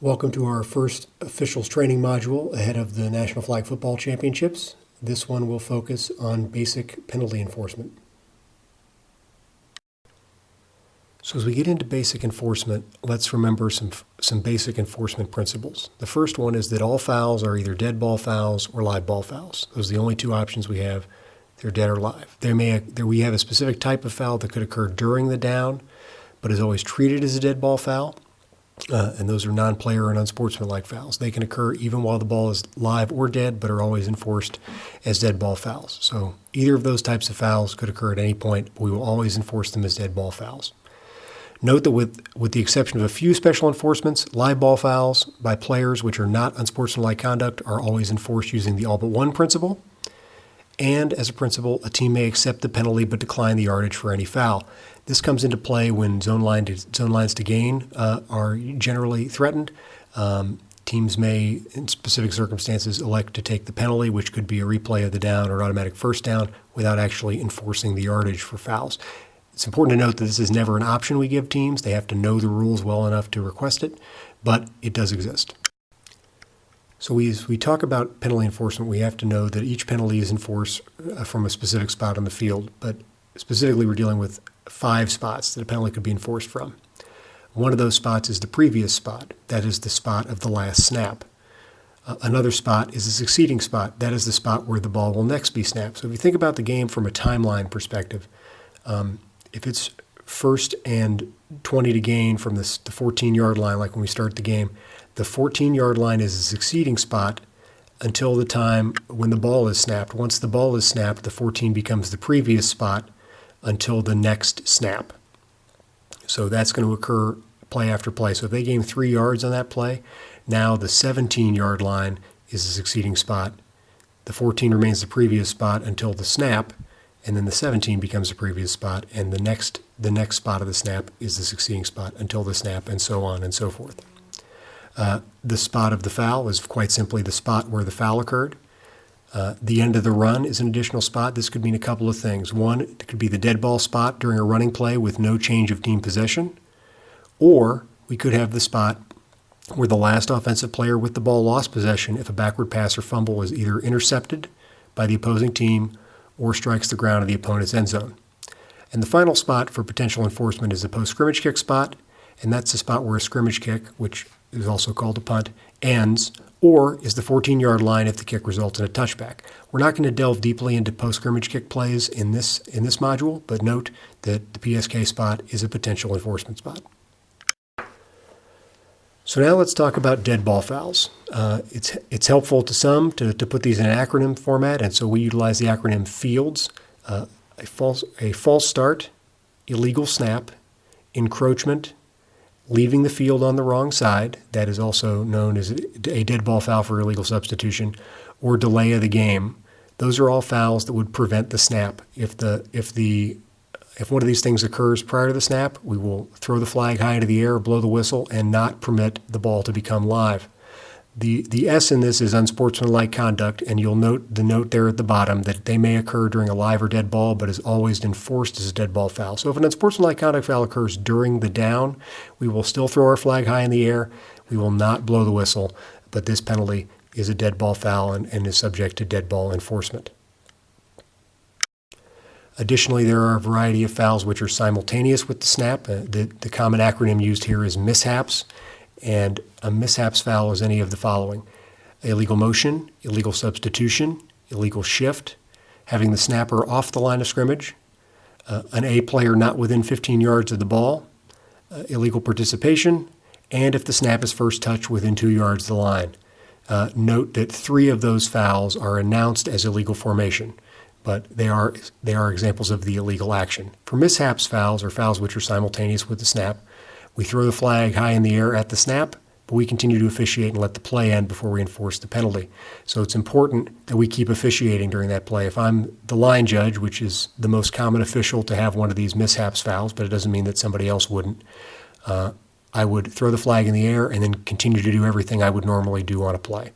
Welcome to our first officials training module ahead of the National Flag Football Championships. This one will focus on basic penalty enforcement. So as we get into basic enforcement, let's remember some basic enforcement principles. The first one is that all fouls are either dead ball fouls or live ball fouls. Those are the only two options we have. They're dead or live. We have a specific type of foul that could occur during the down, but is always treated as a dead ball foul. And those are non-player and unsportsmanlike fouls. They can occur even while the ball is live or dead, but are always enforced as dead ball fouls. So either of those types of fouls could occur at any point, but we will always enforce them as dead ball fouls. Note that with the exception of a few special enforcements, live ball fouls by players which are not unsportsmanlike conduct are always enforced using the all but one principle. And as a principle, a team may accept the penalty but decline the yardage for any foul. This comes into play when zone lines to gain are generally threatened. Teams may, in specific circumstances, elect to take the penalty, which could be a replay of the down or automatic first down, without actually enforcing the yardage for fouls. It's important to note that this is never an option we give teams. They have to know the rules well enough to request it, but it does exist. So as we talk about penalty enforcement, we have to know that each penalty is enforced from a specific spot on the field, but specifically we're dealing with 5 spots that a penalty could be enforced from. One of those spots is the previous spot. That is the spot of the last snap. Another spot is the succeeding spot. That is the spot where the ball will next be snapped. So if you think about the game from a timeline perspective, if it's first and 20 to gain from the 14-yard line, like when we start the game, the 14-yard line is a succeeding spot until the time when the ball is snapped. Once the ball is snapped, the 14 becomes the previous spot until the next snap. So that's going to occur play after play. So if they gain 3 yards on that play, now the 17-yard line is a succeeding spot. The 14 remains the previous spot until the snap, and then the 17 becomes the previous spot, and the next spot of the snap is the succeeding spot until the snap, and so on and so forth. The spot of the foul is quite simply the spot where the foul occurred. The end of the run is an additional spot. This could mean a couple of things. One, it could be the dead ball spot during a running play with no change of team possession, or we could have the spot where the last offensive player with the ball lost possession if a backward pass or fumble is either intercepted by the opposing team or strikes the ground of the opponent's end zone. And the final spot for potential enforcement is the post-scrimmage kick spot, and that's the spot where a scrimmage kick, which is also called a punt, ends, or is the 14-yard line if the kick results in a touchback. We're not going to delve deeply into post-scrimmage kick plays in this module, but note that the PSK spot is a potential enforcement spot. So now let's talk about dead ball fouls. It's helpful to some to put these in an acronym format, and so we utilize the acronym FIELDS: a false start, illegal snap, encroachment, leaving the field on the wrong side, that is also known as a dead ball foul for illegal substitution, or delay of the game. Those are all fouls that would prevent the snap. If one of these things occurs prior to the snap, we will throw the flag high into the air, blow the whistle, and not permit the ball to become live. The S in this is unsportsmanlike conduct, and you'll note the note there at the bottom that they may occur during a live or dead ball, but is always enforced as a dead ball foul. So if an unsportsmanlike conduct foul occurs during the down, we will still throw our flag high in the air. We will not blow the whistle, but this penalty is a dead ball foul and is subject to dead ball enforcement. Additionally, there are a variety of fouls which are simultaneous with the snap. The common acronym used here is MISHAPS, and a MISHAPS foul is any of the following: illegal motion, illegal substitution, illegal shift, having the snapper off the line of scrimmage, an A player not within 15 yards of the ball, illegal participation, and if the snap is first touched within 2 yards of the line. Note that 3 of those fouls are announced as illegal formation, but they are examples of the illegal action. For mishaps fouls, or fouls which are simultaneous with the snap, we throw the flag high in the air at the snap, but we continue to officiate and let the play end before we enforce the penalty. So it's important that we keep officiating during that play. If I'm the line judge, which is the most common official to have one of these mishaps fouls, but it doesn't mean that somebody else wouldn't, I would throw the flag in the air and then continue to do everything I would normally do on a play.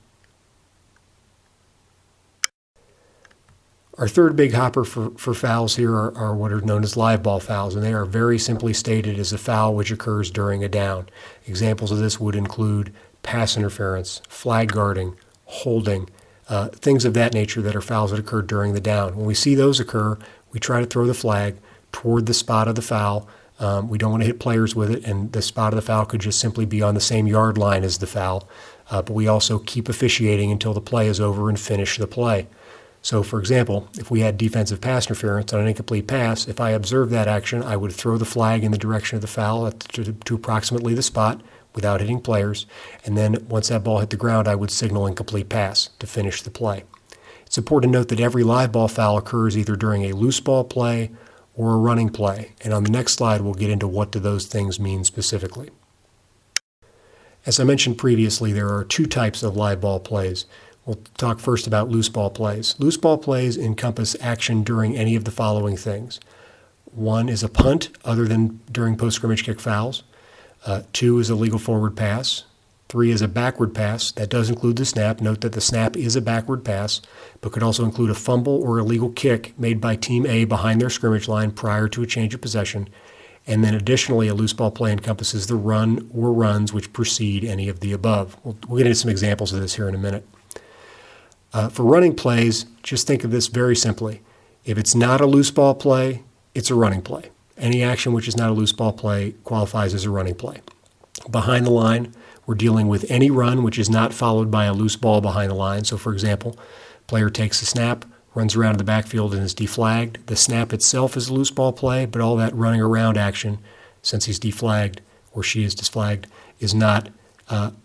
Our third big hopper for fouls here are what are known as live ball fouls, and they are very simply stated as a foul which occurs during a down. Examples of this would include pass interference, flag guarding, holding, things of that nature that are fouls that occurred during the down. When we see those occur, we try to throw the flag toward the spot of the foul. We don't want to hit players with it, and the spot of the foul could just simply be on the same yard line as the foul. But we also keep officiating until the play is over and finish the play. So, for example, if we had defensive pass interference on an incomplete pass, if I observed that action, I would throw the flag in the direction of the foul to approximately the spot without hitting players, and then once that ball hit the ground, I would signal incomplete pass to finish the play. It's important to note that every live ball foul occurs either during a loose ball play or a running play, and on the next slide we'll get into what do those things mean specifically. As I mentioned previously, there are two types of live ball plays. We'll talk first about loose ball plays. Loose ball plays encompass action during any of the following things. One is a punt, other than during post-scrimmage kick fouls. Two is a legal forward pass. Three is a backward pass. That does include the snap. Note that the snap is a backward pass, but could also include a fumble or illegal kick made by Team A behind their scrimmage line prior to a change of possession. And then additionally, a loose ball play encompasses the run or runs which precede any of the above. We'll get into some examples of this here in a minute. For running plays, just think of this very simply. If it's not a loose ball play, it's a running play. Any action which is not a loose ball play qualifies as a running play. Behind the line, we're dealing with any run which is not followed by a loose ball behind the line. So, for example, player takes a snap, runs around to the backfield and is deflagged. The snap itself is a loose ball play, but all that running around action, since he's deflagged or she is disflagged, is not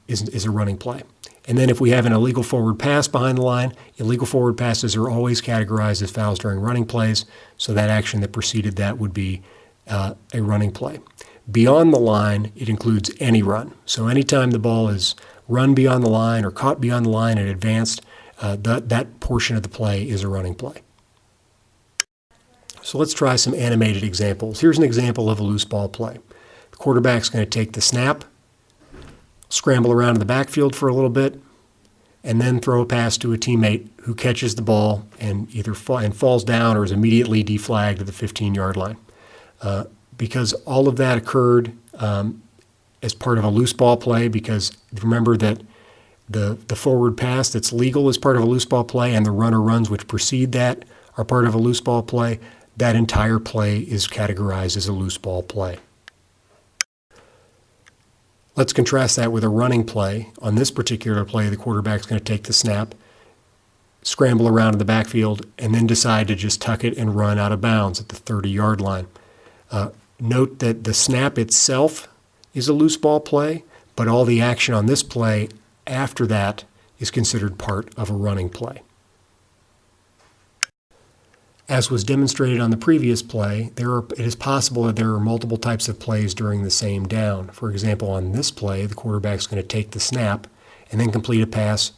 is a running play. And then if we have an illegal forward pass behind the line, illegal forward passes are always categorized as fouls during running plays, so that action that preceded that would be a running play. Beyond the line, it includes any run. So anytime the ball is run beyond the line or caught beyond the line and advanced, that portion of the play is a running play. So let's try some animated examples. Here's an example of a loose ball play. The quarterback's going to take the snap, scramble around in the backfield for a little bit, and then throw a pass to a teammate who catches the ball and either falls down or is immediately deflagged at the 15-yard line. Because all of that occurred as part of a loose ball play, because remember that the forward pass that's legal is part of a loose ball play, and the run or runs which precede that are part of a loose ball play, that entire play is categorized as a loose ball play. Let's contrast that with a running play. On this particular play, the quarterback's going to take the snap, scramble around in the backfield, and then decide to just tuck it and run out of bounds at the 30-yard line. Note that the snap itself is a loose ball play, but all the action on this play after that is considered part of a running play. As was demonstrated on the previous play, it is possible that there are multiple types of plays during the same down. For example, on this play, the quarterback's going to take the snap and then complete a pass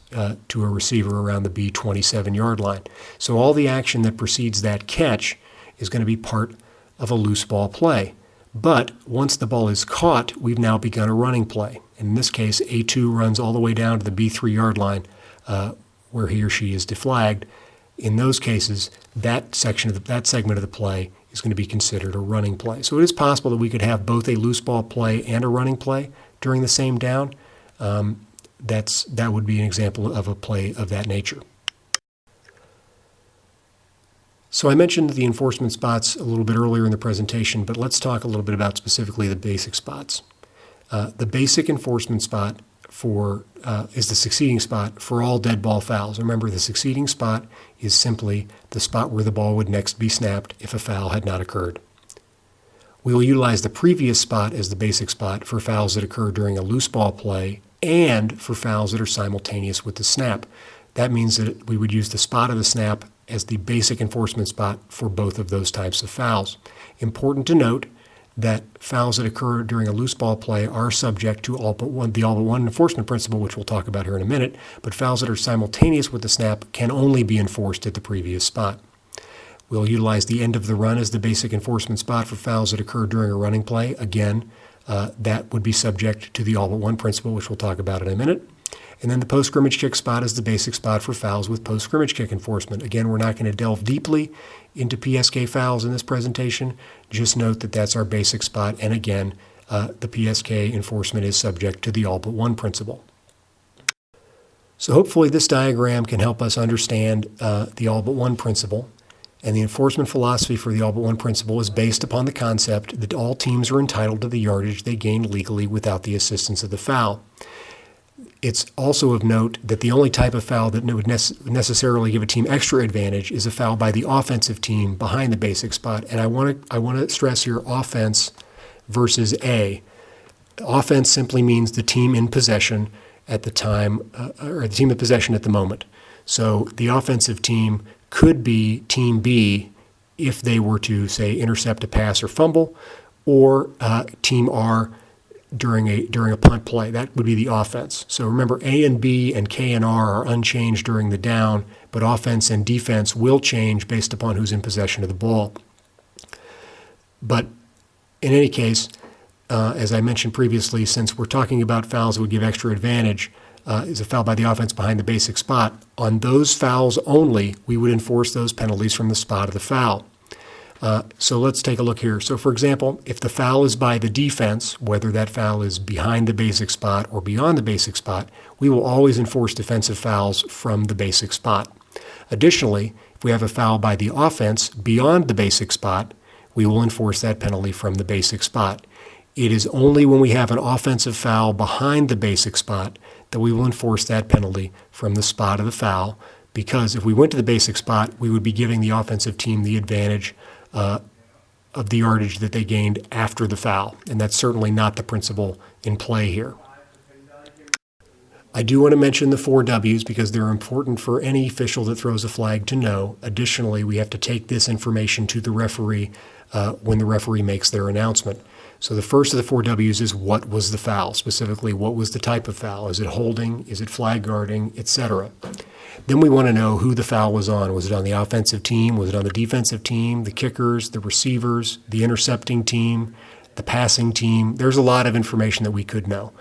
to a receiver around the B27-yard line. So all the action that precedes that catch is going to be part of a loose ball play. But once the ball is caught, we've now begun a running play. In this case, A2 runs all the way down to the B3-yard line where he or she is deflagged. In those cases, that segment of the play is going to be considered a running play. So it is possible that we could have both a loose ball play and a running play during the same down. That would be an example of a play of that nature. So I mentioned the enforcement spots a little bit earlier in the presentation, but let's talk a little bit about specifically the basic spots. The basic enforcement spot is the succeeding spot for all dead ball fouls. Remember, the succeeding spot is simply the spot where the ball would next be snapped if a foul had not occurred. We will utilize the previous spot as the basic spot for fouls that occur during a loose ball play and for fouls that are simultaneous with the snap. That means that we would use the spot of the snap as the basic enforcement spot for both of those types of fouls. Important to note that fouls that occur during a loose ball play are subject to the all but one enforcement principle, which we'll talk about here in a minute, but fouls that are simultaneous with the snap can only be enforced at the previous spot. We'll utilize the end of the run as the basic enforcement spot for fouls that occur during a running play. Again, that would be subject to the all but one principle, which we'll talk about in a minute. And then the post-scrimmage kick spot is the basic spot for fouls with post-scrimmage kick enforcement. Again, we're not going to delve deeply into PSK fouls in this presentation. Just note that that's our basic spot. And again, the PSK enforcement is subject to the all but one principle. So hopefully this diagram can help us understand the all but one principle. And the enforcement philosophy for the all but one principle is based upon the concept that all teams are entitled to the yardage they gained legally without the assistance of the foul. It's also of note that the only type of foul that would necessarily give a team extra advantage is a foul by the offensive team behind the basic spot. And I want to stress here offense versus A. Offense simply means the team in possession at the time, or the team in possession at the moment. So the offensive team could be Team B if they were to, say, intercept a pass or fumble, or Team R during a punt play. That would be the offense. So remember, A and B and K and R are unchanged during the down, but offense and defense will change based upon who's in possession of the ball. But in any case, as I mentioned previously, since we're talking about fouls that would give extra advantage, is a foul by the offense behind the basic spot. On those fouls only, we would enforce those penalties from the spot of the foul. So let's take a look here. So for example, if the foul is by the defense, whether that foul is behind the basic spot or beyond the basic spot, we will always enforce defensive fouls from the basic spot. Additionally, if we have a foul by the offense beyond the basic spot, we will enforce that penalty from the basic spot. It is only when we have an offensive foul behind the basic spot that we will enforce that penalty from the spot of the foul, because if we went to the basic spot, we would be giving the offensive team the advantage of the yardage that they gained after the foul, and that's certainly not the principle in play here. I do want to mention the 4 W's because they're important for any official that throws a flag to know. Additionally, we have to take this information to the referee when the referee makes their announcement. So the first of the 4 W's is what was the foul, specifically what was the type of foul. Is it holding? Is it flag guarding, etc.? Then we want to know who the foul was on. Was it on the offensive team? Was it on the defensive team, the kickers, the receivers, the intercepting team, the passing team? There's a lot of information that we could know.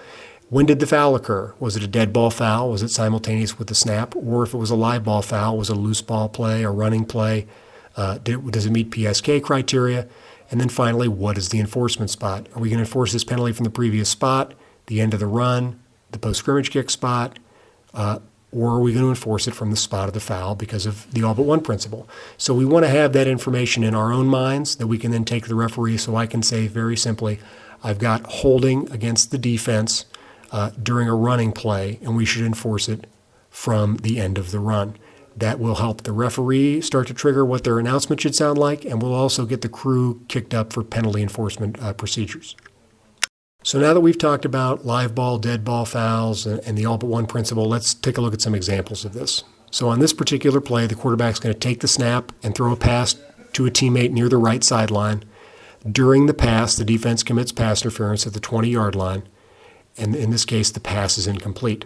When did the foul occur? Was it a dead ball foul? Was it simultaneous with the snap? Or if it was a live ball foul, was it a loose ball play, a running play? Does it meet PSK criteria? And then finally, what is the enforcement spot? Are we going to enforce this penalty from the previous spot, the end of the run, the post-scrimmage kick spot, or are we going to enforce it from the spot of the foul because of the all but one principle? So we want to have that information in our own minds that we can then take to the referee. So I can say very simply, I've got holding against the defense during a running play, and we should enforce it from the end of the run. That will help the referee start to trigger what their announcement should sound like, and we'll also get the crew kicked up for penalty enforcement procedures. So now that we've talked about live ball, dead ball fouls, and the all but one principle, let's take a look at some examples of this. So on this particular play, the quarterback's going to take the snap and throw a pass to a teammate near the right sideline. During the pass, the defense commits pass interference at the 20-yard line, and in this case, the pass is incomplete.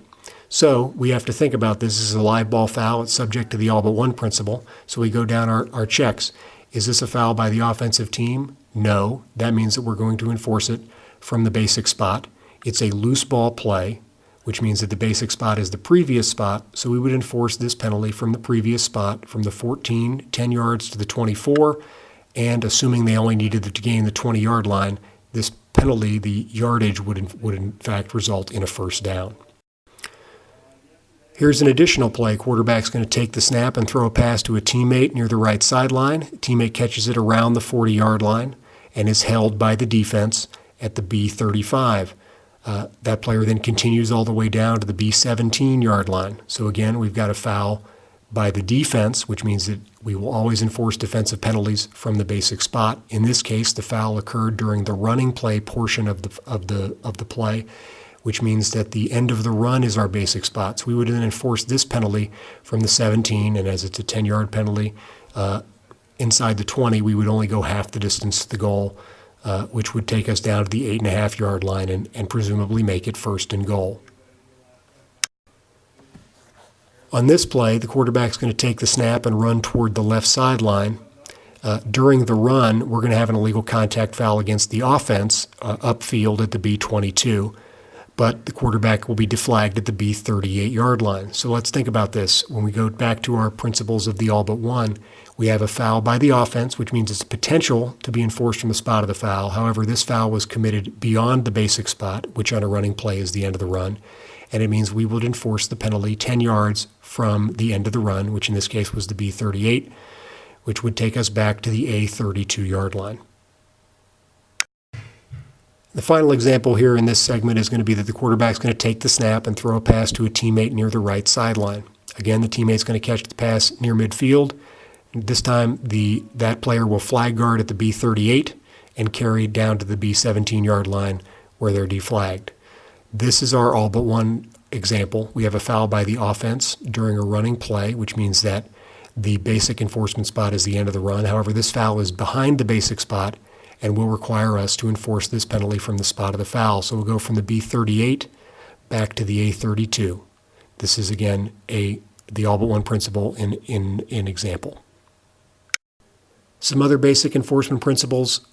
So we have to think about this. This is a live ball foul. It's subject to the all but one principle. So we go down our checks. Is this a foul by the offensive team? No. That means that we're going to enforce it from the basic spot. It's a loose ball play, which means that the basic spot is the previous spot. So we would enforce this penalty from the previous spot, from the 14, 10 yards to the 24. And assuming they only needed to gain the 20-yard line, this penalty, the yardage, would in fact result in a first down. Here's an additional play. Quarterback's going to take the snap and throw a pass to a teammate near the right sideline. Teammate catches it around the 40-yard line and is held by the defense at the B35. That player then continues all the way down to the B17-yard line. So again, we've got a foul by the defense, which means that we will always enforce defensive penalties from the basic spot. In this case, the foul occurred during the running play portion of the play, which means that the end of the run is our basic spot. So we would then enforce this penalty from the 17, and as it's a 10-yard penalty, inside the 20, we would only go half the distance to the goal, which would take us down to the 8.5-yard line and presumably make it first and goal. On this play, the quarterback's going to take the snap and run toward the left sideline. During the run, we're going to have an illegal contact foul against the offense upfield at the B22. But the quarterback will be deflagged at the B38-yard line. So let's think about this. When we go back to our principles of the all but one, We have a foul by the offense, which means it's potential to be enforced from the spot of the foul. However, this foul was committed beyond the basic spot, which on a running play is the end of the run. And it means we would enforce the penalty 10 yards from the end of the run, which in this case was the B38, which would take us back to the A32 yard line. The final example here in this segment is going to be that the quarterback's going to take the snap and throw a pass to a teammate near the right sideline. Again, the teammate's going to catch the pass near midfield. This time, that player will flag guard at the B38 and carry down to the B17 yard line where they're deflagged. This is our all but one example. We have a foul by the offense during a running play, which means that the basic enforcement spot is the end of the run. However, this foul is behind the basic spot and will require us to enforce this penalty from the spot of the foul. So we'll go from the B38 back to the A32. This is, again, the all but one principle in example. Some other basic enforcement principles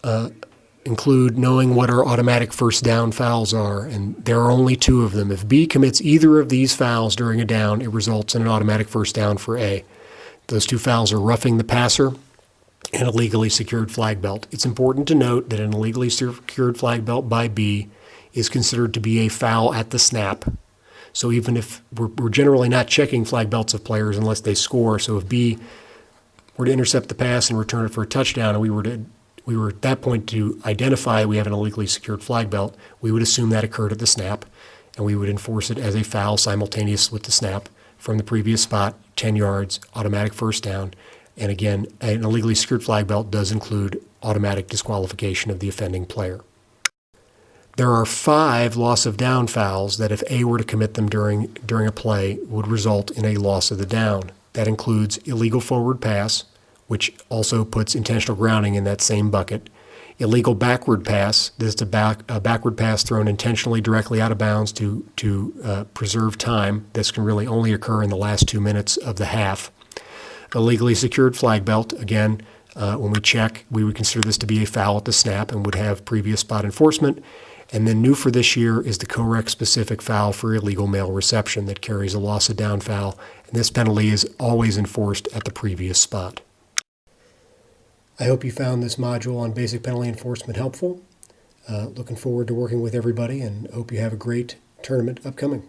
include knowing what our automatic first down fouls are, and there are only two of them. If B commits either of these fouls during a down, it results in an automatic first down for A. Those two fouls are roughing the passer and a legally secured flag belt. It's important to note that an illegally secured flag belt by B is considered to be a foul at the snap. So even if we're generally not checking flag belts of players unless they score, so if B were to intercept the pass and return it for a touchdown, and we were at that point to identify we have an illegally secured flag belt, we would assume that occurred at the snap, and we would enforce it as a foul simultaneous with the snap from the previous spot, 10 yards, automatic first down. And again, an illegally secured flag belt does include automatic disqualification of the offending player. There are 5 loss of down fouls that if A were to commit them during a play would result in a loss of the down. That includes illegal forward pass, which also puts intentional grounding in that same bucket. Illegal backward pass, this is a backward pass thrown intentionally directly out of bounds to preserve time. This can really only occur in the last 2 minutes of the half. Illegally secured flag belt, again, when we check, we would consider this to be a foul at the snap and would have previous spot enforcement. And then new for this year is the COREC-specific foul for illegal male reception that carries a loss of down foul, and this penalty is always enforced at the previous spot. I hope you found this module on basic penalty enforcement helpful. Looking forward to working with everybody and hope you have a great tournament upcoming.